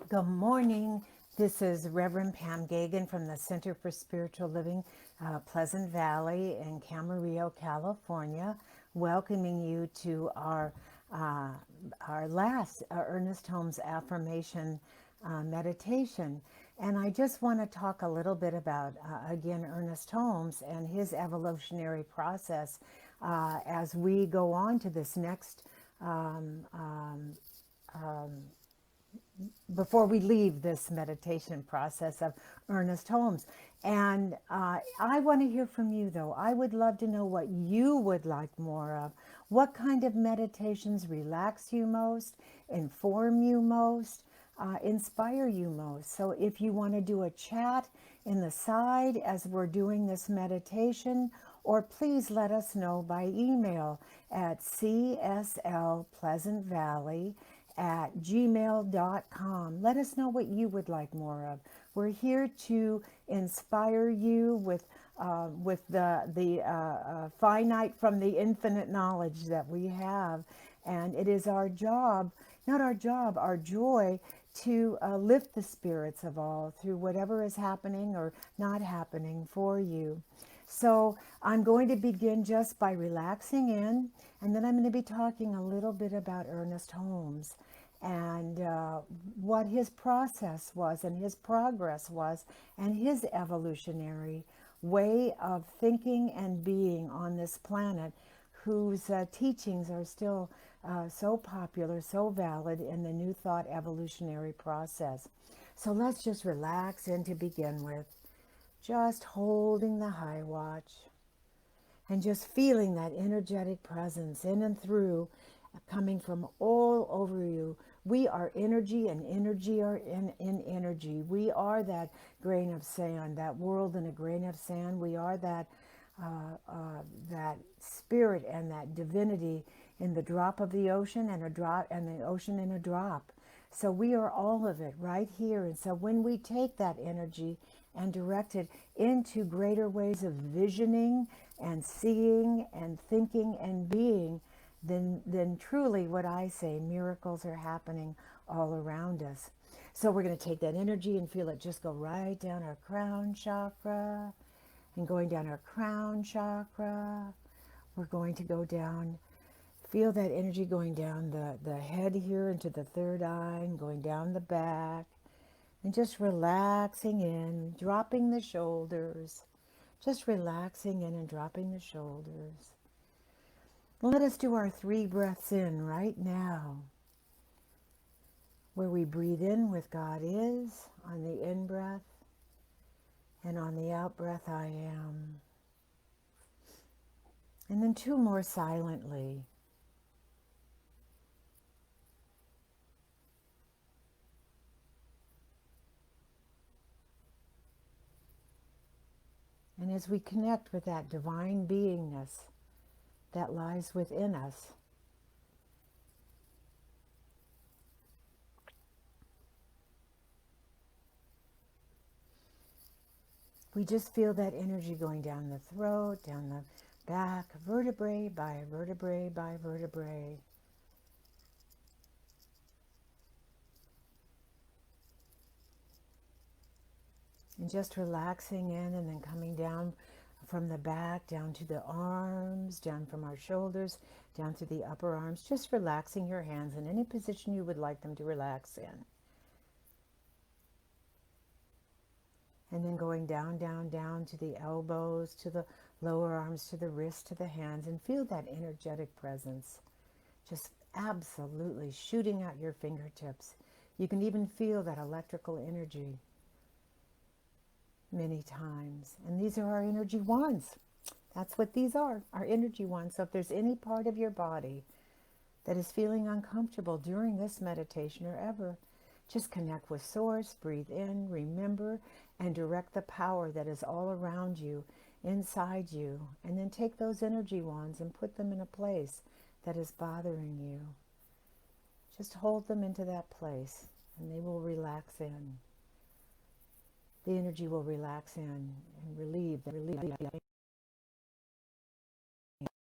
Good morning. This is Reverend Pam Geagan from the Center for Spiritual Living, Pleasant Valley in Camarillo, California, welcoming you to uh, our last Ernest Holmes affirmation meditation. And I just want to talk a little bit about, again, Ernest Holmes and his evolutionary process as we go on to this next um, um, before we leave this meditation process of Ernest Holmes. And I want to hear from you, though. I would love to know what you would like more of. What kind of meditations relax you most, inform you most, inspire you most? So if you want to do a chat in the side as we're doing this meditation, or please let us know by email at cslpleasantvalley@gmail.com. Let us know what you would like more of. We're here to inspire you with the finite from the infinite knowledge that we have, and it is our job, not our job, our joy to lift the spirits of all through whatever is happening or not happening for you. So I'm going to begin just by relaxing in, and then I'm going to be talking a little bit about Ernest Holmes and what his process was and his progress was and his evolutionary way of thinking and being on this planet, whose teachings are still so popular, so valid in the New Thought evolutionary process. So let's just relax in to begin with. Just holding the high watch and just feeling that energetic presence in and through, coming from all over you. We are energy, and energy are in energy. We are that grain of sand, that world in a grain of sand. We are that spirit and that divinity in the drop of the ocean, and a drop, and the ocean in a drop. So we are all of it right here. And so when we take that energy and direct it into greater ways of visioning and seeing and thinking and being, then truly what I say, miracles are happening all around us. So we're going to take that energy and feel it just go right down our crown chakra, and going down our crown chakra. We're going to go down, feel that energy going down the head here into the third eye, and going down the back, and just relaxing in, dropping the shoulders, just relaxing in and dropping the shoulders. Let us do our 3 breaths in right now, where we breathe in with God is on the in-breath, and on the out-breath, I am. And then 2 more silently. And as we connect with that divine beingness that lies within us, we just feel that energy going down the throat, down the back, vertebrae by vertebrae by vertebrae. And just relaxing in and then coming down from the back, down to the arms, down from our shoulders, down to the upper arms. Just relaxing your hands in any position you would like them to relax in. And then going down, down, down to the elbows, to the lower arms, to the wrists, to the hands, and feel that energetic presence. Just absolutely shooting out your fingertips. You can even feel that electrical energy many times. And these are our energy wands. That's what these are, our energy wands. So if there's any part of your body that is feeling uncomfortable during this meditation or ever, just connect with Source, breathe in, remember, and direct the power that is all around you, inside you. And then take those energy wands and put them in a place that is bothering you. Just hold them into that place, and they will relax in. The energy will relax in and relieve.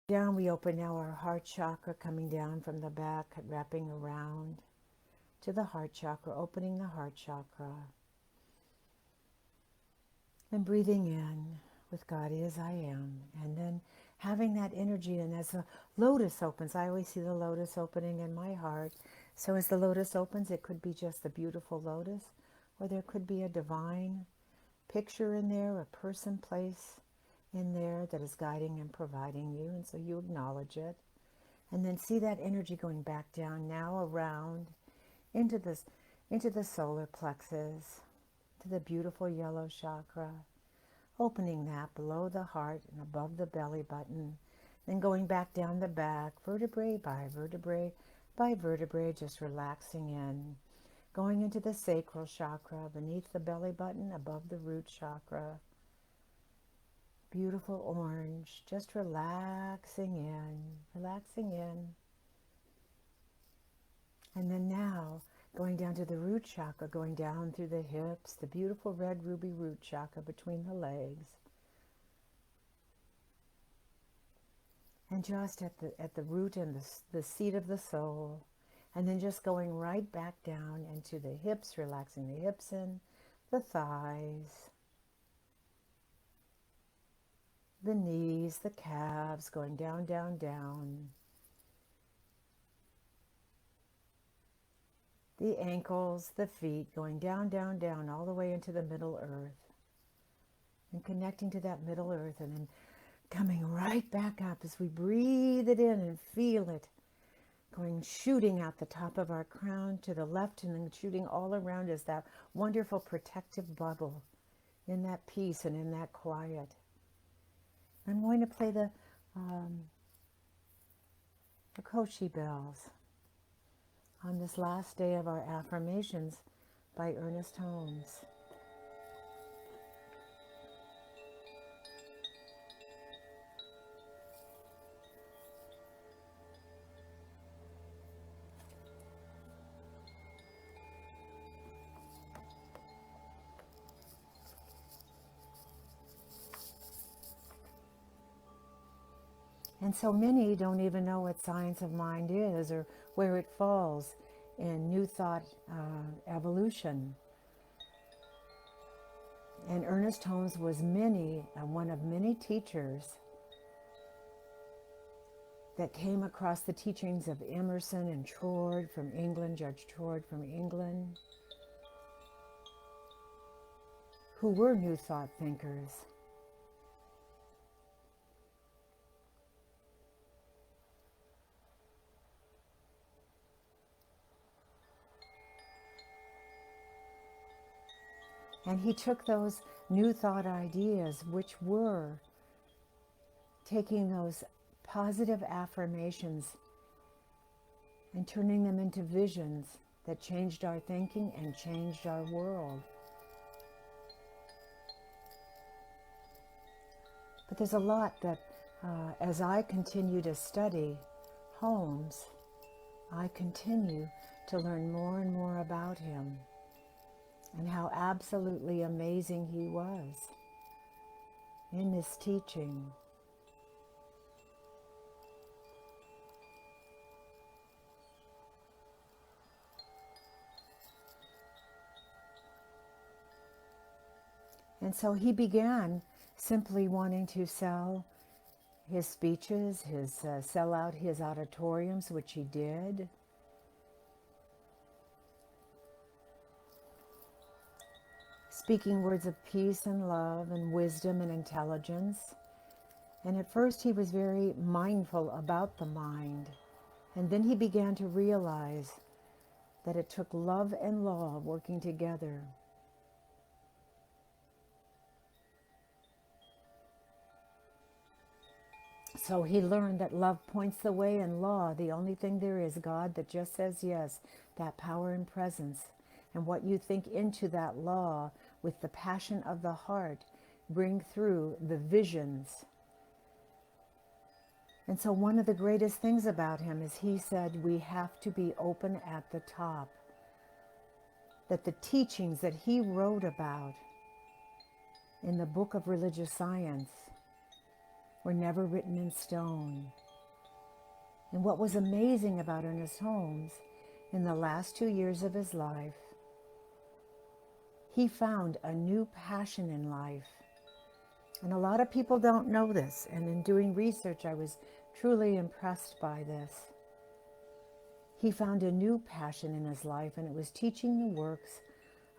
Down, we open now our heart chakra, coming down from the back, wrapping around. to the heart chakra, opening the heart chakra. And breathing in with God is I am. And then having that energy. And as the lotus opens, I always see the lotus opening in my heart. So as the lotus opens, it could be just the beautiful lotus, or there could be a divine picture in there, a person, place in there that is guiding and providing you. And so you acknowledge it. And then see that energy going back down now around into the solar plexus, to the beautiful yellow chakra, opening that below the heart and above the belly button, then going back down the back, vertebrae by vertebrae by vertebrae, just relaxing in, going into the sacral chakra, beneath the belly button, above the root chakra. Beautiful orange, just relaxing in, relaxing in. And then now, going down to the root chakra, going down through the hips, the beautiful red ruby root chakra between the legs. And just at the root and the seat of the soul. And then just going right back down into the hips, relaxing the hips in, the thighs, the knees, the calves, going down, down, down. The ankles, the feet, going down, down, down, all the way into the middle earth. And connecting to that middle earth, and then coming right back up as we breathe it in and feel it. Going, shooting out the top of our crown to the left, and then shooting all around us, that wonderful protective bubble in that peace and in that quiet. I'm going to play the Koshi bells on this last day of our affirmations by Ernest Holmes. And so many don't even know what science of mind is or where it falls in New Thought evolution. And Ernest Holmes was one of many teachers that came across the teachings of Emerson and Troard from England, Judge Troard from England, who were New Thought thinkers. And he took those New Thought ideas, which were taking those positive affirmations and turning them into visions that changed our thinking and changed our world. But there's a lot that, as I continue to study Holmes, I continue to learn more and more about him and how absolutely amazing he was in this teaching. And so he began simply wanting to sell his speeches, sell out his auditoriums, which he did. Speaking words of peace and love and wisdom and intelligence. And at first he was very mindful about the mind. And then he began to realize that it took love and law working together. So he learned that love points the way, and law, the only thing there is, God that just says yes, that power and presence. And what you think into that law with the passion of the heart bring through the visions. And so one of the greatest things about him is he said we have to be open at the top. That the teachings that he wrote about in the book of religious science were never written in stone. And what was amazing about Ernest Holmes in the last 2 years of his life, he found a new passion in life. And a lot of people don't know this. And in doing research, I was truly impressed by this. He found a new passion in his life, and it was teaching the works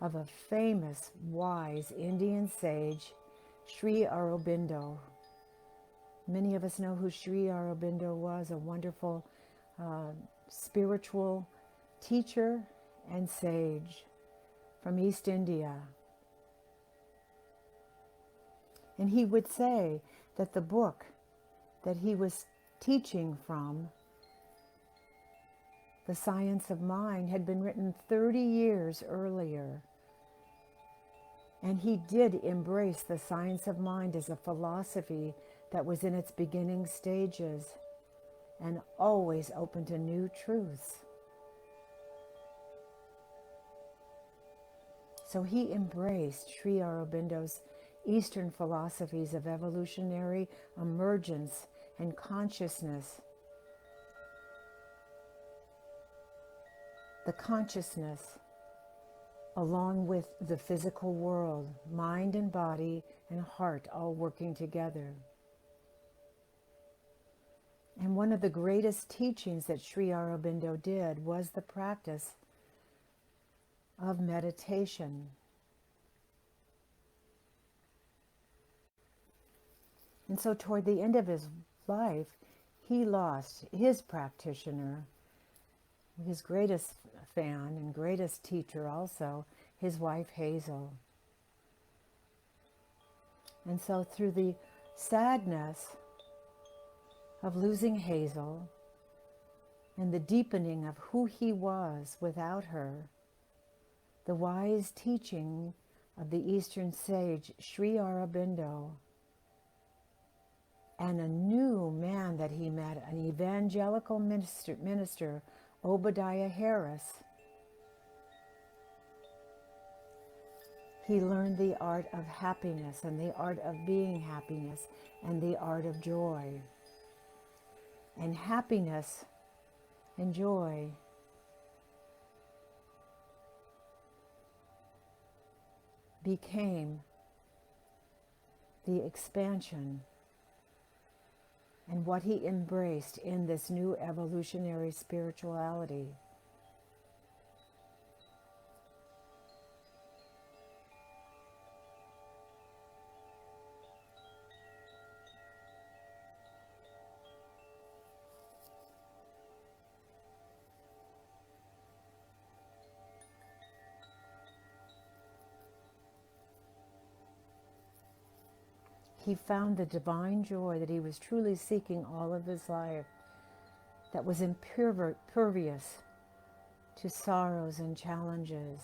of a famous, wise Indian sage, Sri Aurobindo. Many of us know who Sri Aurobindo was, a wonderful spiritual teacher and sage from East India. And he would say that the book that he was teaching from, The Science of Mind, had been written 30 years earlier. And he did embrace the science of mind as a philosophy that was in its beginning stages and always open to new truths. So he embraced Sri Aurobindo's Eastern philosophies of evolutionary emergence and consciousness. The consciousness, along with the physical world, mind and body and heart all working together. And one of the greatest teachings that Sri Aurobindo did was the practice of meditation. And so toward the end of his life, he lost his practitioner, his greatest fan and greatest teacher also, his wife Hazel. And so through the sadness of losing Hazel and the deepening of who he was without her, the wise teaching of the Eastern sage Sri Aurobindo, and a new man that he met, an evangelical minister, Obadiah Harris. He learned the art of happiness and the art of being happiness and the art of joy. And happiness and joy became the expansion and what he embraced in this new evolutionary spirituality. He found the divine joy that he was truly seeking all of his life, that was impervious to sorrows and challenges.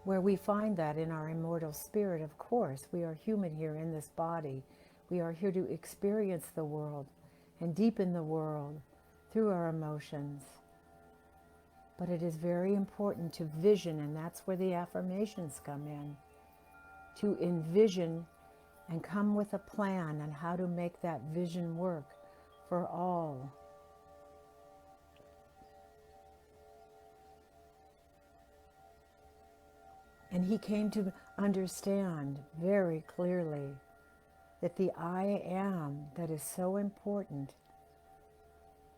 Where we find that in our immortal spirit, of course. We are human here in this body. We are here to experience the world and deepen the world through our emotions. But it is very important to vision, and that's where the affirmations come in. To envision and come with a plan on how to make that vision work for all. And he came to understand very clearly that the I am that is so important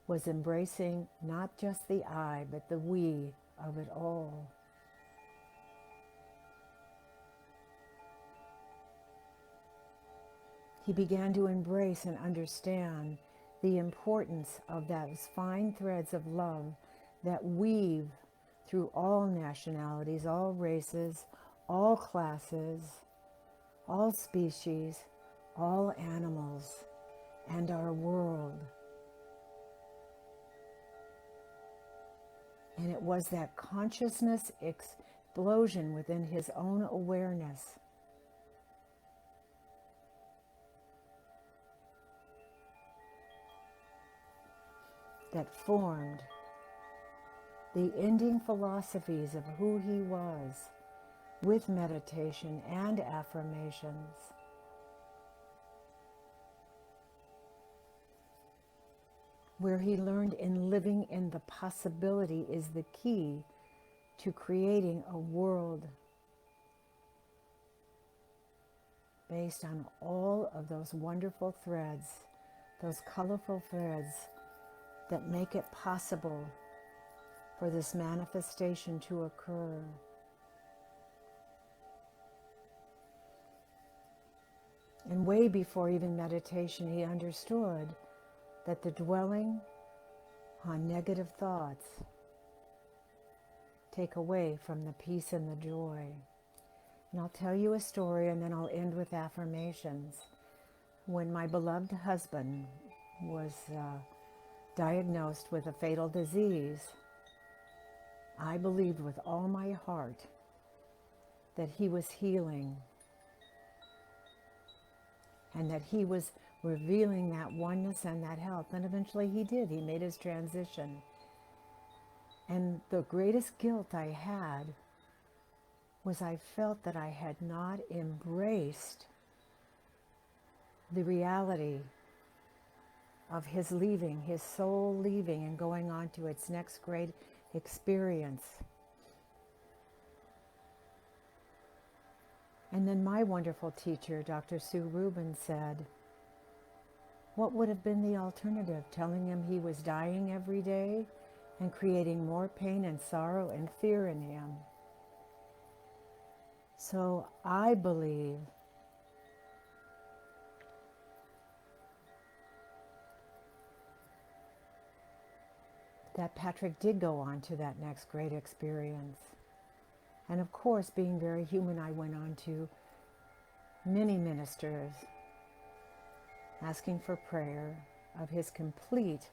was embracing not just the I, but the we of it all. He began to embrace and understand the importance of those fine threads of love that weave through all nationalities, all races, all classes, all species, all animals, and our world. And it was that consciousness explosion within his own awareness that formed the ending philosophies of who he was with meditation and affirmations. where he learned in living in the possibility is the key to creating a world based on all of those wonderful threads, those colorful threads that make it possible for this manifestation to occur. And way before even meditation, he understood that the dwelling on negative thoughts take away from the peace and the joy. And I'll tell you a story and then I'll end with affirmations. When my beloved husband was diagnosed with a fatal disease, I believed with all my heart that he was healing and that he was revealing that oneness and that health. And eventually he did. He made his transition. And the greatest guilt I had was I felt that I had not embraced the reality of his leaving, his soul leaving and going on to its next great experience. And then my wonderful teacher, Dr. Sue Rubin, said, what would have been the alternative? Telling him he was dying every day and creating more pain and sorrow and fear in him. So I believe that Patrick did go on to that next great experience. And of course, being very human, I went on to many ministers asking for prayer of his complete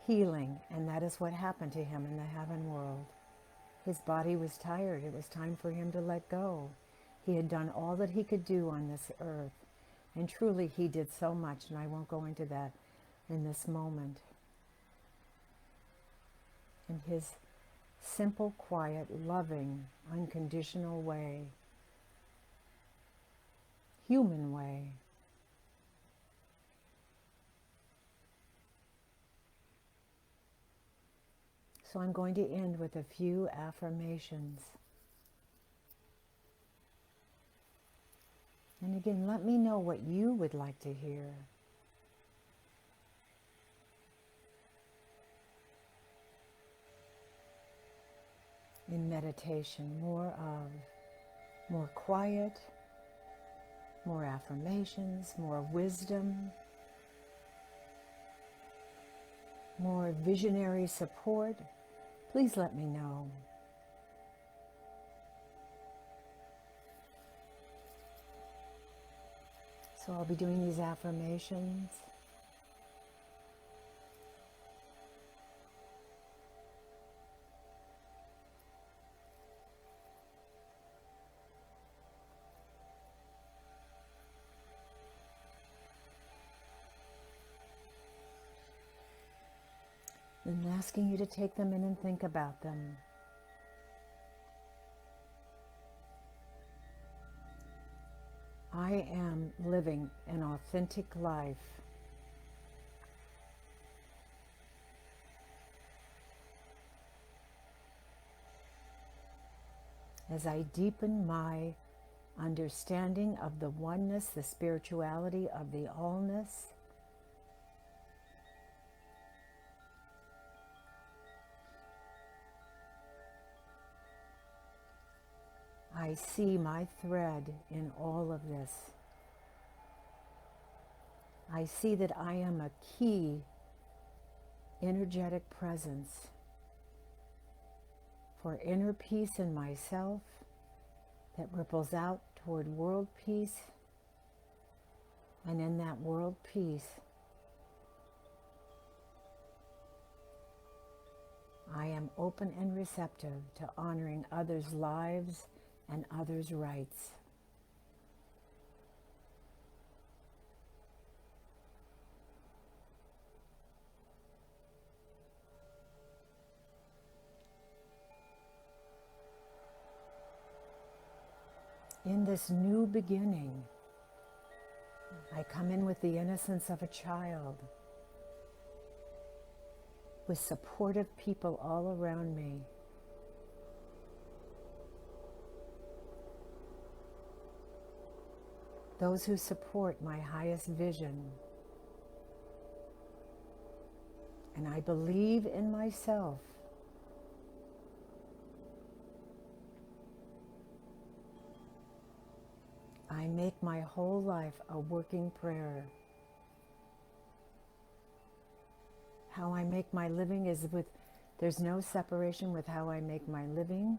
healing. And that is what happened to him in the heaven world. His body was tired. It was time for him to let go. He had done all that he could do on this earth. And truly, he did so much, and I won't go into that in this moment. In his simple, quiet, loving, unconditional way, human way. So I'm going to end with a few affirmations. And again, let me know what you would like to hear. In meditation, more quiet, more affirmations, more wisdom, more visionary support. Please let me know. So I'll be doing these affirmations. And asking you to take them in and think about them. I am living an authentic life. As I deepen my understanding of the oneness, the spirituality of the allness, I see my thread in all of this. I see that I am a key energetic presence for inner peace in myself that ripples out toward world peace, and in that world peace, I am open and receptive to honoring others' lives and others' rights. In this new beginning, I come in with the innocence of a child, with supportive people all around me. Those who support my highest vision. And I believe in myself. I make my whole life a working prayer. How I make my living is there's no separation with how I make my living,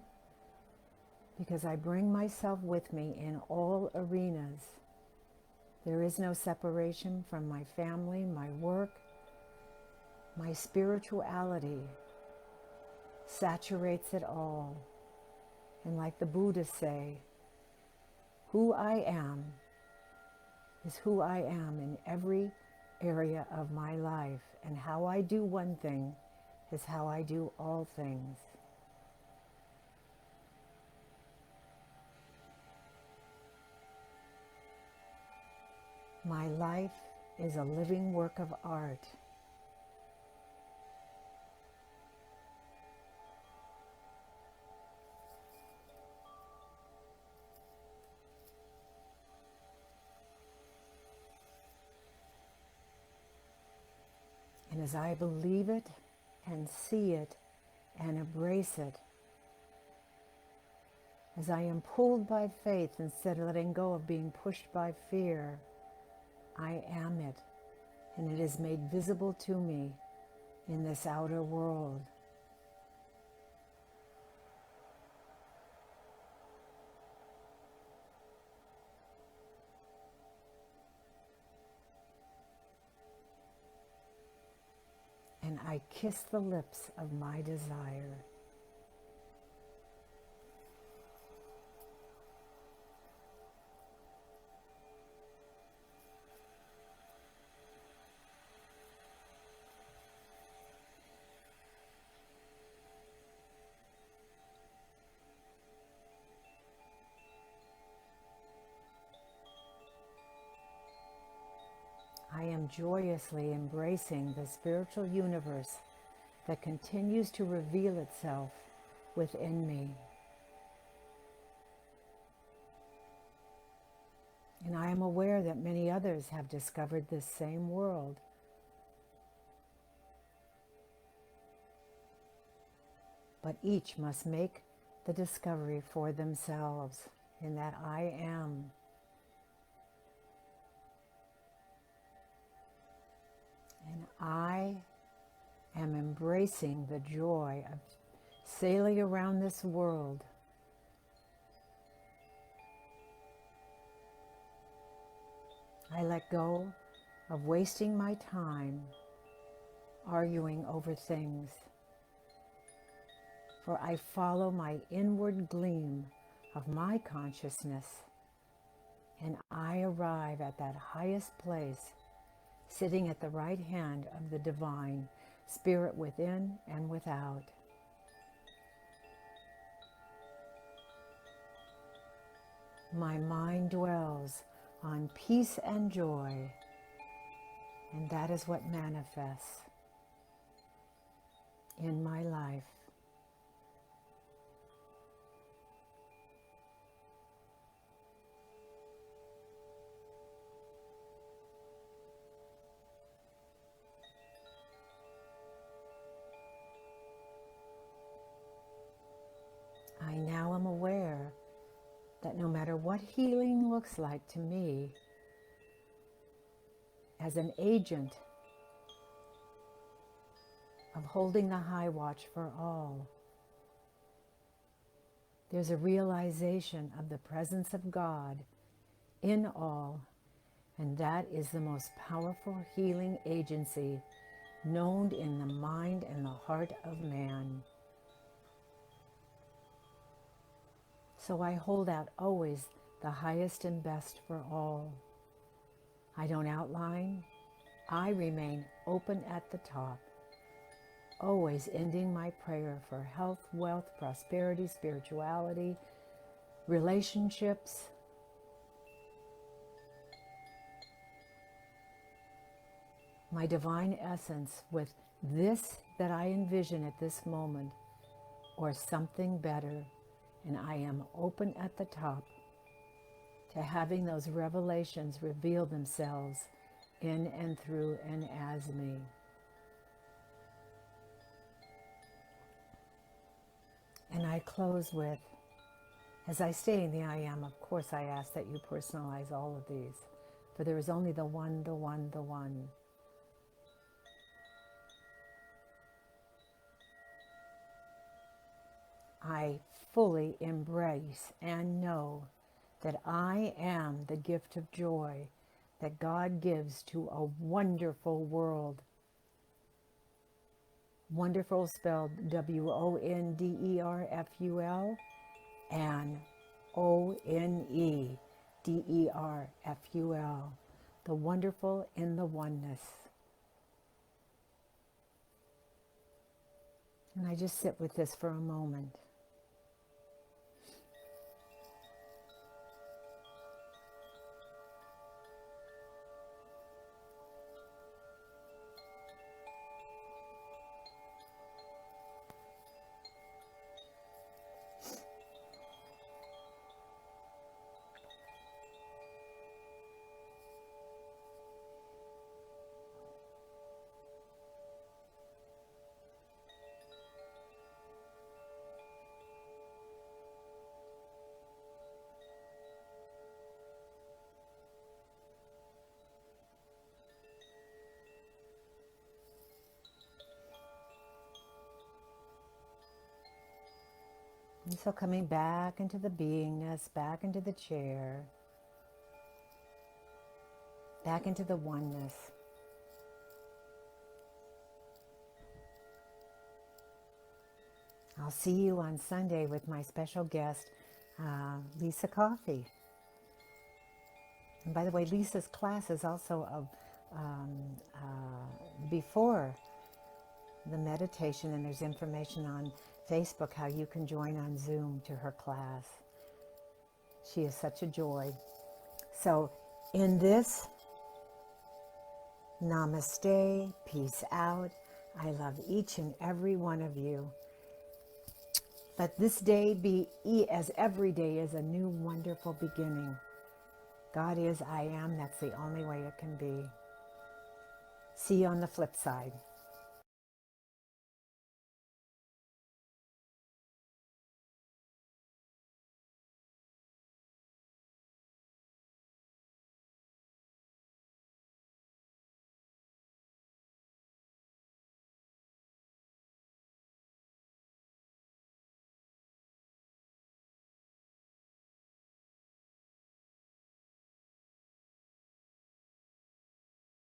because I bring myself with me in all arenas. There is no separation from my family, my work. My spirituality saturates it all. And like the Buddhists say, who I am is who I am in every area of my life. And how I do one thing is how I do all things. My life is a living work of art. And as I believe it and see it and embrace it, as I am pulled by faith instead of letting go of being pushed by fear, I am it, and it is made visible to me in this outer world. And I kiss the lips of my desire. I am joyously embracing the spiritual universe that continues to reveal itself within me. And I am aware that many others have discovered this same world. But each must make the discovery for themselves in that I am. And I am embracing the joy of sailing around this world. I let go of wasting my time arguing over things, for I follow my inward gleam of my consciousness, and I arrive at that highest place, sitting at the right hand of the divine spirit within and without. My mind dwells on peace and joy, and that is what manifests in my life. I now am aware that no matter what healing looks like to me, as an agent of holding the high watch for all, there's a realization of the presence of God in all, and that is the most powerful healing agency known in the mind and the heart of man. So I hold out always the highest and best for all. I don't outline. I remain open at the top, always ending my prayer for health, wealth, prosperity, spirituality, relationships, my divine essence with this that I envision at this moment or something better. And I am open at the top to having those revelations reveal themselves in and through and as me. And I close with, as I stay in the I am, of course I ask that you personalize all of these, for there is only the one, the one, the one. I fully embrace and know that I am the gift of joy that God gives to a wonderful world. Wonderful spelled WONDERFUL and ONEDERFUL. The wonderful in the oneness. And I just sit with this for a moment. And so coming back into the beingness, back into the chair, back into the oneness. I'll see you on Sunday with my special guest, Lisa Coffey. And by the way, Lisa's class is also before the meditation, and there's information on Facebook how you can join on Zoom to her class. She is such a joy. So in this, namaste, peace out. I love each and every one of you. Let this day be as every day is a new wonderful beginning. God is, I am. That's the only way it can be. See you on the flip side.